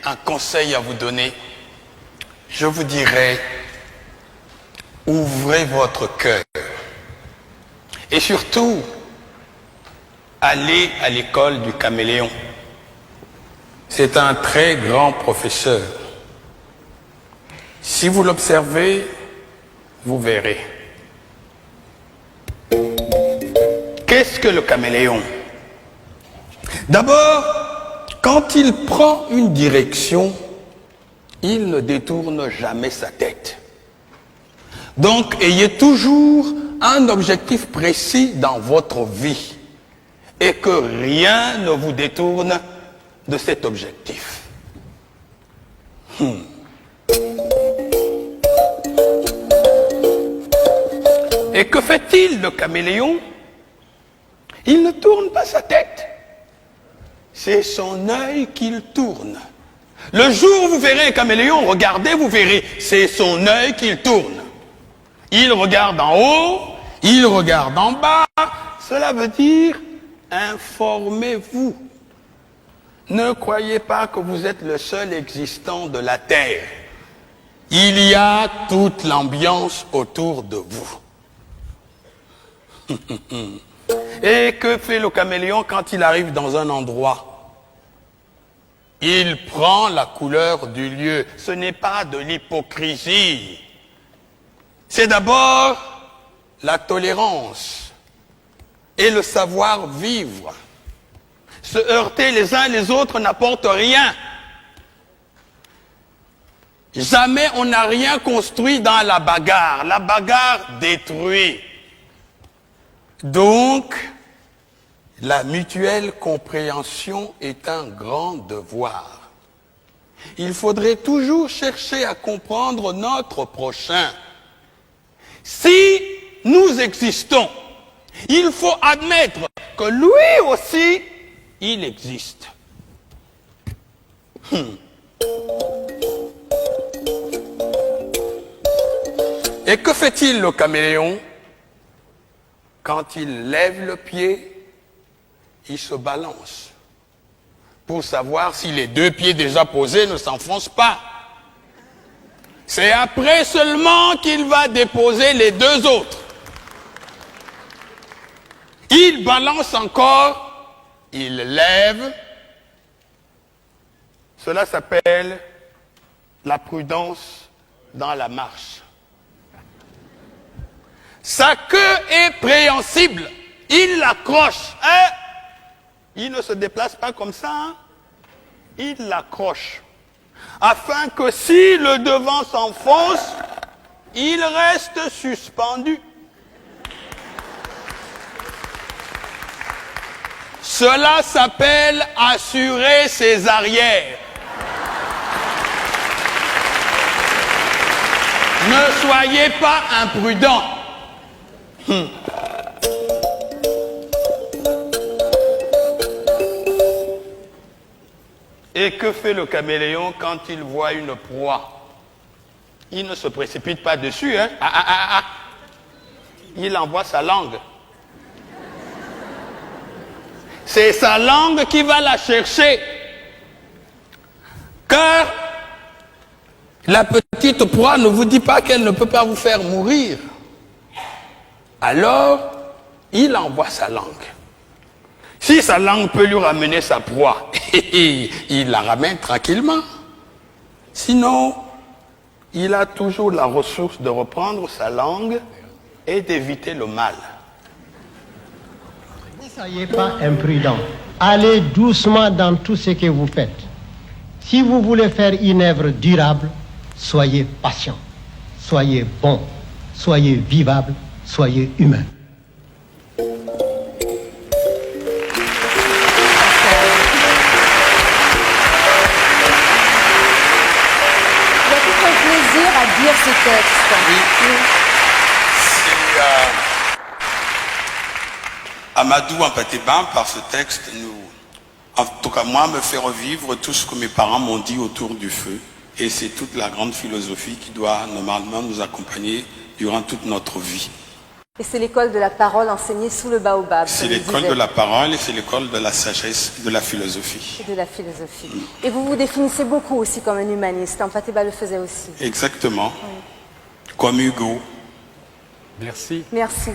un conseil à vous donner, je vous dirais, ouvrez votre cœur. Et surtout, allez à l'école du caméléon. C'est un très grand professeur. Si vous l'observez, vous verrez. Qu'est-ce que le caméléon? D'abord, quand il prend une direction, il ne détourne jamais sa tête. Donc, ayez toujours un objectif précis dans votre vie et que rien ne vous détourne de cet objectif. Et que fait-il, le caméléon? Il ne tourne pas sa tête. C'est son œil qu'il tourne. Le jour où vous verrez un caméléon, regardez, vous verrez, c'est son œil qu'il tourne. Il regarde en haut, il regarde en bas. Cela veut dire, informez-vous. Ne croyez pas que vous êtes le seul existant de la Terre. Il y a toute l'ambiance autour de vous. Et que fait le caméléon quand il arrive dans un endroit? Il prend la couleur du lieu. Ce n'est pas de l'hypocrisie. C'est d'abord la tolérance et le savoir-vivre. Se heurter les uns les autres n'apporte rien. Jamais on n'a rien construit dans la bagarre. La bagarre détruit. Donc, la mutuelle compréhension est un grand devoir. Il faudrait toujours chercher à comprendre notre prochain. Si nous existons, il faut admettre que lui aussi, il existe. Et que fait-il, le caméléon? Quand il lève le pied, il se balance pour savoir si les deux pieds déjà posés ne s'enfoncent pas. C'est après seulement qu'il va déposer les deux autres. Il balance encore, il lève. Cela s'appelle la prudence dans la marche. Sa queue est préhensible. Il l'accroche. Hein? Il ne se déplace pas comme ça. Hein? Il l'accroche. Afin que si le devant s'enfonce, il reste suspendu. Cela s'appelle assurer ses arrières. Ne soyez pas imprudents. Et que fait le caméléon quand il voit une proie? Il ne se précipite pas dessus, hein? Il envoie sa langue. C'est sa langue qui va la chercher. Car la petite proie ne vous dit pas qu'elle ne peut pas vous faire mourir. Alors, il envoie sa langue. Si sa langue peut lui ramener sa proie, il la ramène tranquillement. Sinon, il a toujours la ressource de reprendre sa langue et d'éviter le mal. Ne soyez pas imprudent. Allez doucement dans tout ce que vous faites. Si vous voulez faire une œuvre durable, soyez patient, soyez bon, soyez vivable, soyez humain. Lire ce texte. Oui. C'est Amadou Ampatéban, par ce texte, en tout cas moi, me fait revivre tout ce que mes parents m'ont dit autour du feu. Et c'est toute la grande philosophie qui doit normalement nous accompagner durant toute notre vie. Et c'est l'école de la parole enseignée sous le baobab. C'est comme l'école disait, de la parole et c'est l'école de la sagesse, de la philosophie. et de la philosophie. Et vous vous définissez beaucoup aussi comme un humaniste. Mpateba le faisait aussi. Exactement. Comme Hugo. Merci. Merci.